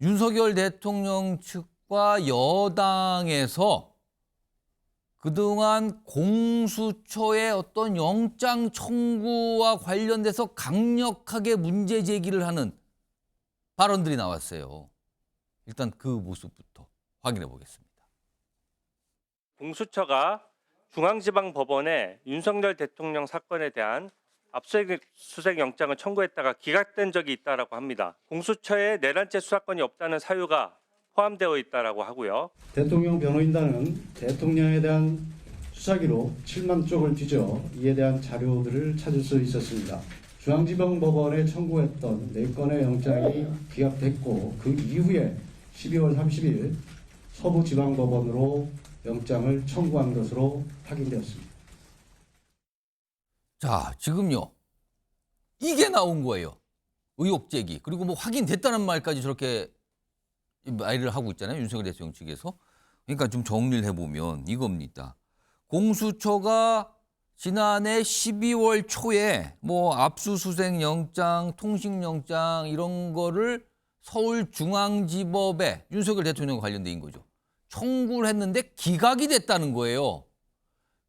윤석열 대통령 측과 여당에서 그동안 공수처의 어떤 영장 청구와 관련돼서 강력하게 문제 제기를 하는 발언들이 나왔어요. 일단 그 모습부터 확인해 보겠습니다. 공수처가 중앙지방법원에 윤석열 대통령 사건에 대한 압수수색 영장을 청구했다가 기각된 적이 있다라고 합니다. 공수처에 내란죄 수사권이 없다는 사유가 포함되어 있다라고 하고요. 대통령 변호인단은 대통령에 대한 수사기록 7만 쪽을 뒤져 이에 대한 자료들을 찾을 수 있었습니다. 중앙지방법원에 청구했던 4건의 영장이 기각됐고 그 이후에 12월 30일 서부지방법원으로 영장을 청구한 것으로 확인되었습니다. 자, 지금요. 이게 나온 거예요. 의혹 제기. 그리고 뭐 확인됐다는 말까지 저렇게 말을 하고 있잖아요. 윤석열 대통령 측에서. 그러니까 좀 정리를 해보면 이겁니다. 공수처가 지난해 12월 초에 뭐 압수수색 영장, 통신영장 이런 거를 서울중앙지법에 윤석열 대통령과 관련된 거죠. 청구를 했는데 기각이 됐다는 거예요.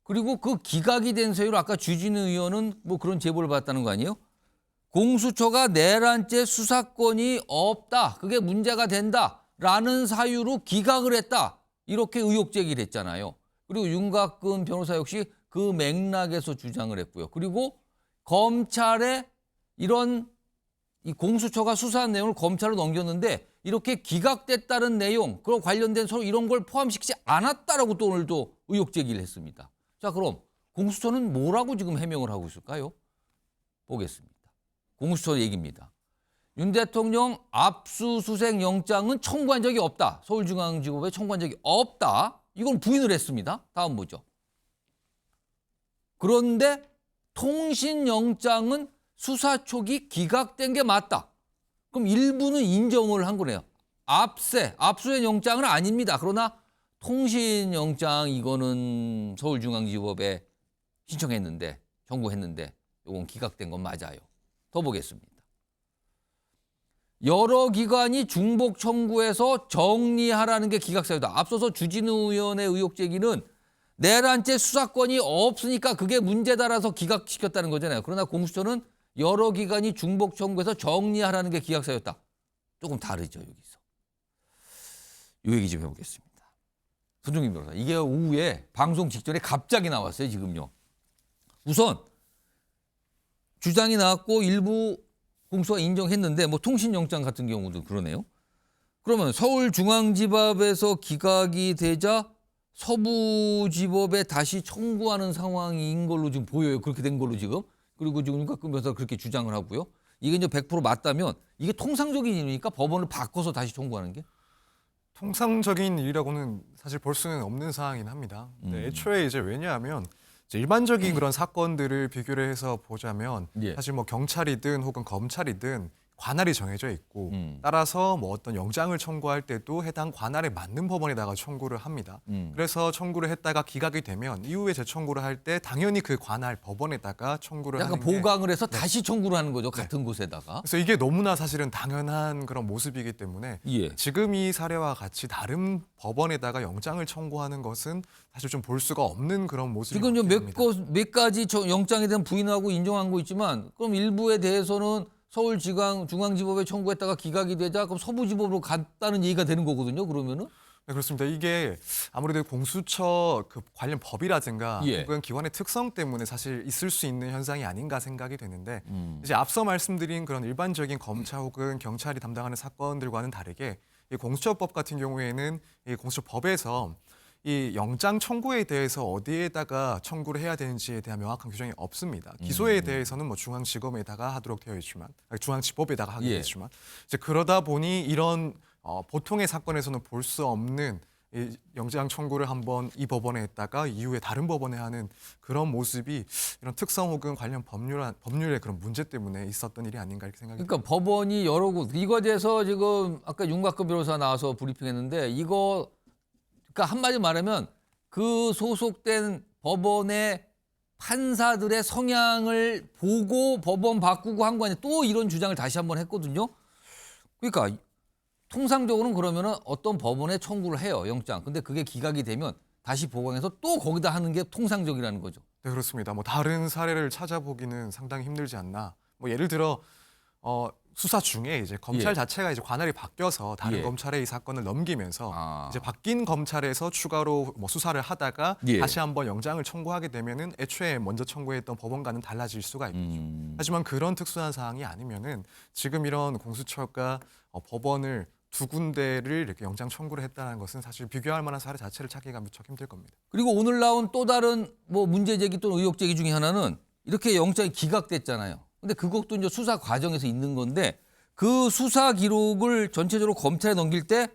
그리고 그 기각이 된 사유로 아까 주진우 의원은 뭐 그런 제보를 받았다는 거 아니에요? 공수처가 내란죄 수사권이 없다. 그게 문제가 된다라는 사유로 기각을 했다. 이렇게 의혹 제기를 했잖아요. 그리고 윤곽근 변호사 역시 그 맥락에서 주장을 했고요. 그리고 검찰에 이런 이 공수처가 수사한 내용을 검찰로 넘겼는데 이렇게 기각됐다는 내용, 그런 관련된 서로 이런 걸 포함시키지 않았다라고 또 오늘도 의혹 제기를 했습니다. 자, 그럼 공수처는 뭐라고 지금 해명을 하고 있을까요? 보겠습니다. 공수처 얘기입니다. 윤 대통령 압수수색 영장은 청구한 적이 없다. 서울중앙지법에 청구한 적이 없다. 이건 부인을 했습니다. 다음 보죠. 그런데 통신영장은 수사 초기 기각된 게 맞다. 그럼 일부는 인정을 한 거네요. 압수의 영장은 아닙니다. 그러나 통신영장 이거는 서울중앙지법에 신청했는데 청구했는데 이건 기각된 건 맞아요. 더 보겠습니다. 여러 기관이 중복 청구해서 정리하라는 게 기각 사유다. 앞서서 주진우 의원의 의혹 제기는 내란죄 수사권이 없으니까 그게 문제다라서 기각시켰다는 거잖아요. 그러나 공수처는 여러 기관이 중복 청구해서 정리하라는 게 기각 사유였다. 조금 다르죠, 여기서. 이 얘기 좀 해보겠습니다. 손종인 변호사, 이게 오후에 방송 직전에 갑자기 나왔어요, 지금요. 우선 주장이 나왔고 일부 공수가 인정했는데 뭐 통신영장 같은 경우도 그러네요. 그러면 서울중앙지법에서 기각이 되자 서부지법에 다시 청구하는 상황인 걸로 지금 보여요. 그렇게 된 걸로 지금. 그리고 지금 윤곽근 변호사가 그렇게 주장을 하고요. 이게 이제 100% 맞다면 이게 통상적인 일이니까 법원을 바꿔서 다시 청구하는 게? 통상적인 일이라고는 사실 볼 수는 없는 상황이긴 합니다. 애초에 이제 왜냐하면 이제 일반적인 그런 사건들을 비교를 해서 보자면 예. 사실 뭐 경찰이든 혹은 검찰이든 관할이 정해져 있고 따라서 뭐 어떤 영장을 청구할 때도 해당 관할에 맞는 법원에다가 청구를 합니다. 그래서 청구를 했다가 기각이 되면 이후에 재청구를 할 때 당연히 그 관할 법원에다가 청구를 약간 하는 게 보강을 해서 다시 청구를 하는 거죠. 같은 곳에다가. 그래서 이게 너무나 사실은 당연한 그런 모습이기 때문에 예. 지금 이 사례와 같이 다른 법원에다가 영장을 청구하는 것은 사실 좀 볼 수가 없는 그런 모습이 지금 몇 됩니다. 가지 영장에 대한 부인하고 인정한 거 있지만 그럼 일부에 대해서는 서울중앙지법에 청구했다가 기각이 되자 그럼 서부지법으로 갔다는 얘기가 되는 거거든요. 그러면은 네, 그렇습니다. 이게 아무래도 공수처 그 관련 법이라든가 예. 혹은 기관의 특성 때문에 사실 있을 수 있는 현상이 아닌가 생각이 되는데 이제 앞서 말씀드린 그런 일반적인 검찰 혹은 경찰이 담당하는 사건들과는 다르게 이 공수처법 같은 경우에는 이 공수처법에서 이 영장 청구에 대해서 어디에다가 청구를 해야 되는지에 대한 명확한 규정이 없습니다. 기소에 대해서는 뭐 중앙지검에다가 하도록 되어 있지만, 중앙지법에다가 하게 되어 예. 있지만, 이제 그러다 보니 이런 보통의 사건에서는 볼 수 없는 이 영장 청구를 한번 이 법원에 했다가 이후에 다른 법원에 하는 그런 모습이 이런 특성 혹은 관련 법률의 그런 문제 때문에 있었던 일이 아닌가 이렇게 생각이 듭니다. 그러니까 법원이 여러 곳 이거에 대해서 지금 아까 윤곽근 변호사 나와서 브리핑했는데 이거 그러니까 한마디로 말하면 그 소속된 법원의 판사들의 성향을 보고 법원 바꾸고 한 거 아니에요. 또 이런 주장을 다시 한번 했거든요. 그러니까 통상적으로는 그러면은 어떤 법원에 청구를 해요, 영장. 근데 그게 기각이 되면 다시 보강해서 또 거기다 하는 게 통상적이라는 거죠. 네, 그렇습니다. 뭐 다른 사례를 찾아보기는 상당히 힘들지 않나. 뭐 예를 들어 수사 중에 이제 검찰 예. 자체가 이제 관할이 바뀌어서 다른 예. 검찰에 이 사건을 넘기면서 아. 이제 바뀐 검찰에서 추가로 뭐 수사를 하다가 예. 다시 한번 영장을 청구하게 되면은 애초에 먼저 청구했던 법원과는 달라질 수가 있죠. 하지만 그런 특수한 사항이 아니면은 지금 이런 공수처가 법원을 두 군데를 이렇게 영장 청구를 했다는 것은 사실 비교할 만한 사례 자체를 찾기가 무척 힘들 겁니다. 그리고 오늘 나온 또 다른 뭐 문제 제기 또는 의혹 제기 중에 하나는 이렇게 영장이 기각됐잖아요. 근데 그것도 이제 수사 과정에서 있는 건데 그 수사 기록을 전체적으로 검찰에 넘길 때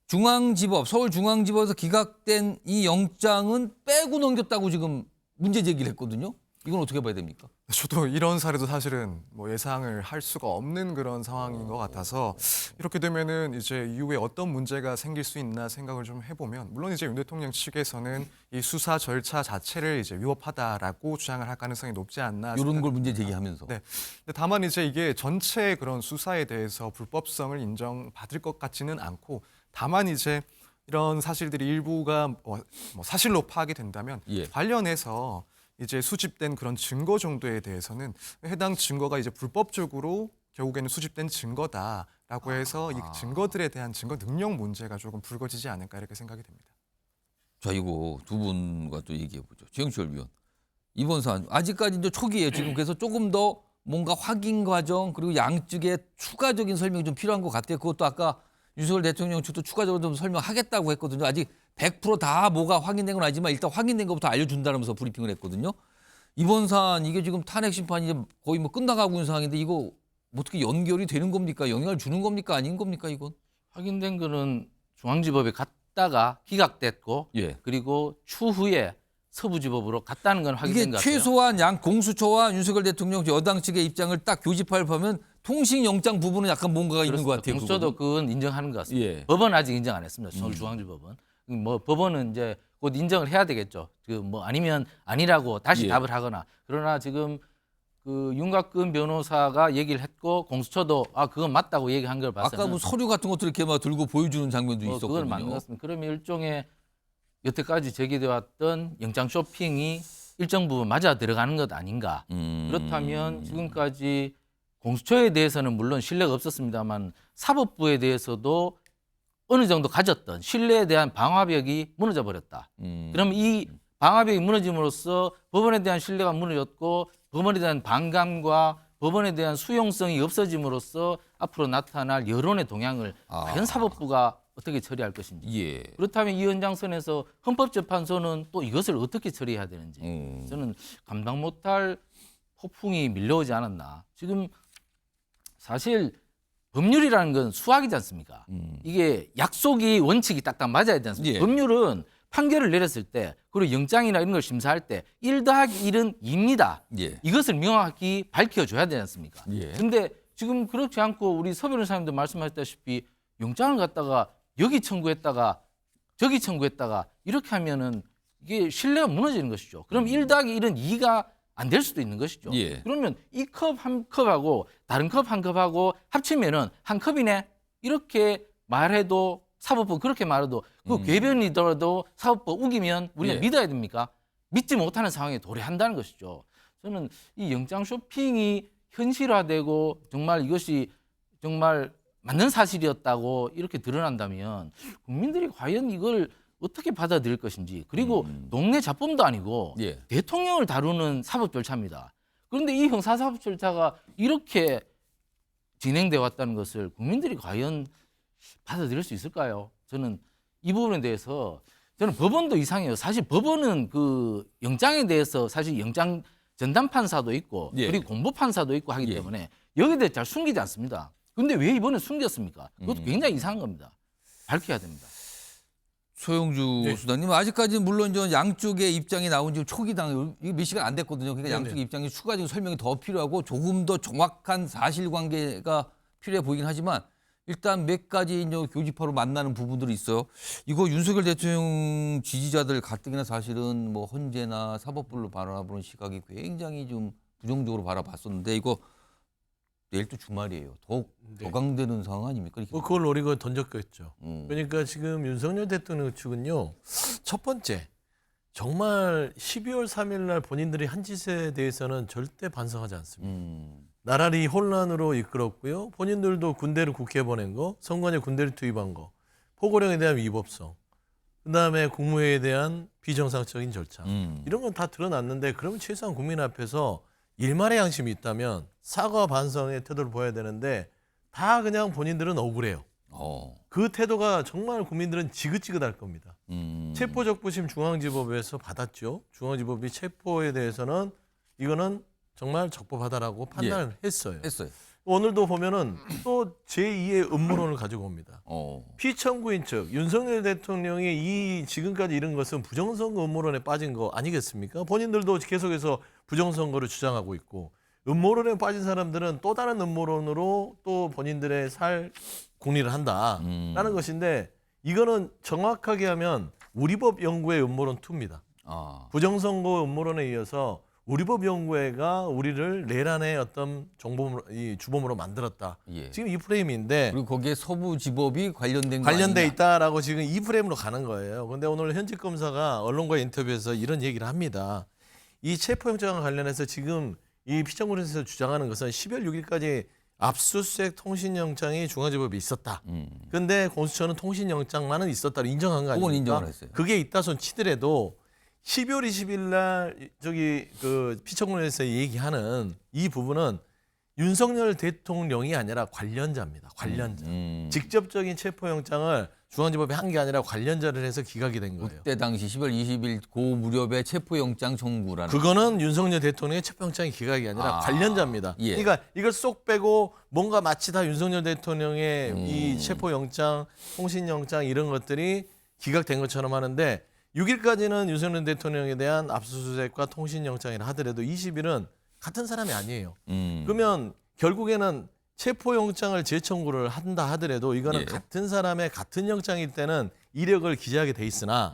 중앙지법, 서울중앙지법에서 기각된 이 영장은 빼고 넘겼다고 지금 문제 제기를 했거든요. 이건 어떻게 봐야 됩니까? 저도 이런 사례도 사실은 뭐 예상을 할 수가 없는 그런 상황인 것 같아서 이렇게 되면은 이제 이후에 어떤 문제가 생길 수 있나 생각을 좀 해보면 물론 이제 윤 대통령 측에서는 이 수사 절차 자체를 이제 위법하다라고 주장을 할 가능성이 높지 않나 이런 걸 생각이 문제 듭니다. 제기하면서. 네. 근데 다만 이제 이게 전체 그런 수사에 대해서 불법성을 인정받을 것 같지는 않고 다만 이제 이런 사실들이 일부가 뭐 사실로 파악이 된다면 예. 관련해서 이제 수집된 그런 증거 정도에 대해서는 해당 증거가 이제 불법적으로 결국에는 수집된 증거다라고 해서 이 증거들에 대한 증거 능력 문제가 조금 불거지지 않을까 이렇게 생각이 됩니다. 자, 이거 두 분과 또 얘기해 보죠. 최영철 위원. 이번 사안 아직까지 이제 초기예요. 지금 그래서 조금 더 뭔가 확인 과정 그리고 양측의 추가적인 설명이 좀 필요한 것 같아요. 그것도 아까 윤석열 대통령 측도 추가적으로 좀 설명하겠다고 했거든요. 아직 100%다 뭐가 확인된 건 아니지만 일단 확인된 것부터 알려준다면서 브리핑을 했거든요. 이번 사안 이게 지금 탄핵 심판이 이제 거의 뭐 끝나가고 있는 상황인데 이거 어떻게 연결이 되는 겁니까? 영향을 주는 겁니까? 아닌 겁니까? 이건? 확인된 거는 중앙지법에 갔다가 기각됐고 예. 그리고 추후에 서부지법으로 갔다는 건 확인된 이게 것 같아요. 최소한 양 공수처와 윤석열 대통령 여당 측의 입장을 딱 교집합하면 통신영장 부분은 약간 뭔가가 있는 것 같아요. 공수처도 그건 인정하는 것 같습니다. 예. 법원 아직 인정 안 했습니다. 서울중앙지법은. 뭐 법원은 이제 곧 인정을 해야 되겠죠. 그 뭐 아니면 아니라고 다시 예. 답을 하거나. 그러나 지금 그 윤곽근 변호사가 얘기를 했고 공수처도 그건 맞다고 얘기한 걸 봤어요. 아까 뭐 서류 같은 것들 이렇게 막 들고 보여주는 장면도 그건 있었거든요. 맞는 것 같습니다. 그러면 일종의 여태까지 제기돼 왔던 영장 쇼핑이 일정 부분 맞아 들어가는 것 아닌가. 그렇다면 지금까지 공수처에 대해서는 물론 신뢰가 없었습니다만 사법부에 대해서도 어느 정도 가졌던 신뢰에 대한 방화벽이 무너져 버렸다. 그럼 이 방화벽이 무너짐으로써 법원에 대한 신뢰가 무너졌고 법원에 대한 반감과 법원에 대한 수용성이 없어짐으로써 앞으로 나타날 여론의 동향을 과연 사법부가 어떻게 처리할 것인지. 예. 그렇다면 이 연장선에서 헌법재판소는 또 이것을 어떻게 처리해야 되는지 저는 감당 못할 폭풍이 밀려오지 않았나. 지금 사실 법률이라는 건 수학이지 않습니까? 이게 약속이 원칙이 딱딱 맞아야 되지 않습니까? 예. 법률은 판결을 내렸을 때 그리고 영장이나 이런 걸 심사할 때 1 더하기 1은 2입니다. 예. 이것을 명확히 밝혀줘야 되지 않습니까? 예. 근데 지금 그렇지 않고 우리 서 변호사님도 말씀하셨다시피 영장을 갖다가 여기 청구했다가 저기 청구했다가 이렇게 하면은 이게 신뢰가 무너지는 것이죠. 그럼 1 더하기 1은 2가 안 될 수도 있는 것이죠. 예. 그러면 이 컵 한 컵하고 다른 컵 한 컵하고 합치면은 한 컵이네. 이렇게 말해도 사법부 그렇게 말해도 그 궤변이더라도 사법부 우기면 우리가 예. 믿어야 됩니까? 믿지 못하는 상황에 도래한다는 것이죠. 저는 이 영장 쇼핑이 현실화되고 정말 이것이 정말 맞는 사실이었다고 이렇게 드러난다면 국민들이 과연 이걸 어떻게 받아들일 것인지 그리고 동네 잡범도 아니고 예. 대통령을 다루는 사법 절차입니다. 그런데 이 형사사법 절차가 이렇게 진행돼 왔다는 것을 국민들이 과연 받아들일 수 있을까요? 저는 이 부분에 대해서 저는 법원도 이상해요. 사실 법원은 그 영장에 대해서 사실 영장 전담 판사도 있고 예. 그리고 공보 판사도 있고 하기 예. 때문에 여기에 대해 잘 숨기지 않습니다. 그런데 왜 이번에 숨겼습니까? 그것도 굉장히 이상한 겁니다. 밝혀야 됩니다. 소영주 수장님 아직까지는 물론 저 양쪽의 입장이 나온 지금 초기당 이게 몇 시간 안 됐거든요. 그러니까 양쪽의 입장이 추가적인 설명이 더 필요하고 조금 더 정확한 사실관계가 필요해 보이긴 하지만 일단 몇 가지 이제 교집합으로 만나는 부분들이 있어요. 이거 윤석열 대통령 지지자들 가뜩이나 사실은 뭐 헌재나 사법부를 바라보는 시각이 굉장히 좀 부정적으로 바라봤었는데 이거 내일 또 주말이에요. 더욱 격앙되는 상황 아닙니까? 이렇게 뭐 그걸 노리고 던졌겠죠. 음. 그러니까 지금 윤석열 대통령 측은요. 첫 번째 정말 12월 3일 날 본인들이 한 짓에 대해서는 절대 반성하지 않습니다. 나라를 혼란으로 이끌었고요. 본인들도 군대를 국회에 보낸 거, 선관위 군대를 투입한 거, 포고령에 대한 위법성, 그다음에 국무회의에 대한 비정상적인 절차 이런 건 다 드러났는데 그러면 최소한 국민 앞에서 일말의 양심이 있다면 사과 반성의 태도를 보여야 되는데 다 그냥 본인들은 억울해요. 그 태도가 정말 국민들은 지긋지긋할 겁니다. 체포적부심 중앙지법에서 받았죠. 중앙지법이 체포에 대해서는 이거는 정말 적법하다라고 판단을 했어요. 오늘도 보면은 또 제2의 음모론을 가지고 옵니다. 피청구인 측 윤석열 대통령이 이 지금까지 이런 것은 부정선거 음모론에 빠진 거 아니겠습니까? 본인들도 계속해서 부정선거를 주장하고 있고 음모론에 빠진 사람들은 또 다른 음모론으로 또 본인들의 살 궁리를 한다라는 것인데 이거는 정확하게 하면 우리법 연구의 음모론 2입니다. 부정선거 음모론에 이어서 우리법 연구회가 우리를 내란의 어떤 주범으로 만들었다. 지금 이 프레임인데 그리고 거기에 서부지법이 관련돼 있다라고 지금 이 프레임으로 가는 거예요. 그런데 오늘 현직 검사가 언론과의 인터뷰에서 이런 얘기를 합니다. 이 체포영장과 관련해서 지금 이 피청구에서 주장하는 것은 12월 6일까지 압수수색 통신영장이 중앙지법에 있었다. 그런데 공수처는 통신영장만은 있었다고 인정한 거 아닙니까? 그건 인정을 했어요. 그게 있다 손 치더라도 12월 20일 날 저기 그 피청구에서 얘기하는 이 부분은 윤석열 대통령이 아니라 관련자입니다. 관련자. 직접적인 체포영장을 중앙지법이 한 게 아니라 관련자를 해서 기각이 된 거예요. 그때 당시 10월 20일 그 무렵에 체포영장 청구라는 그거는 윤석열 대통령의 체포영장이 기각이 아니라 관련자입니다. 그러니까 이걸 쏙 빼고 뭔가 마치 다 윤석열 대통령의 이 체포영장, 통신영장 이런 것들이 기각된 것처럼 하는데 6일까지는 윤석열 대통령에 대한 압수수색과 통신영장이라 하더라도 20일은 같은 사람이 아니에요. 그러면 결국에는 체포영장을 재청구를 한다 하더라도 이거는 같은 사람의 같은 영장일 때는 이력을 기재하게 돼 있으나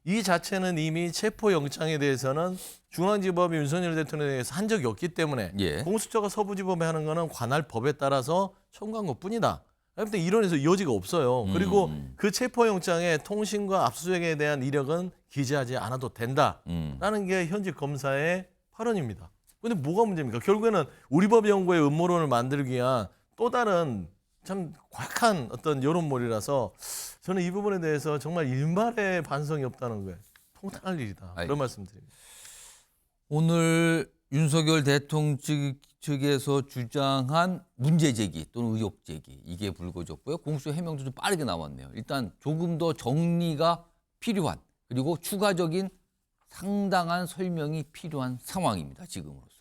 이 자체는 이미 체포영장에 대해서는 중앙지법이 윤석열 대통령에 대해서 한 적이 없기 때문에 공수처가 서부지법에 하는 거는 관할 법에 따라서 청구한 것뿐이다. 아무튼 이론에서 여지가 없어요. 그리고 그 체포영장에 통신과 압수수색에 대한 이력은 기재하지 않아도 된다라는 게 현직 검사의 발언입니다. 근데 뭐가 문제입니까? 결국에는 우리법 연구의 음모론을 만들기 위한 또 다른 참 과학한 어떤 여론몰이라서 저는 이 부분에 대해서 정말 일말의 반성이 없다는 거예요. 통탄할 일이다. 그런 말씀드립니다. 오늘 윤석열 대통령 측에서 주장한 문제 제기 또는 의혹 제기 이게 불거졌고요. 공수처 해명도 좀 빠르게 나왔네요. 일단 조금 더 정리가 필요한 그리고 추가적인 상당한 설명이 필요한 상황입니다. 지금으로서.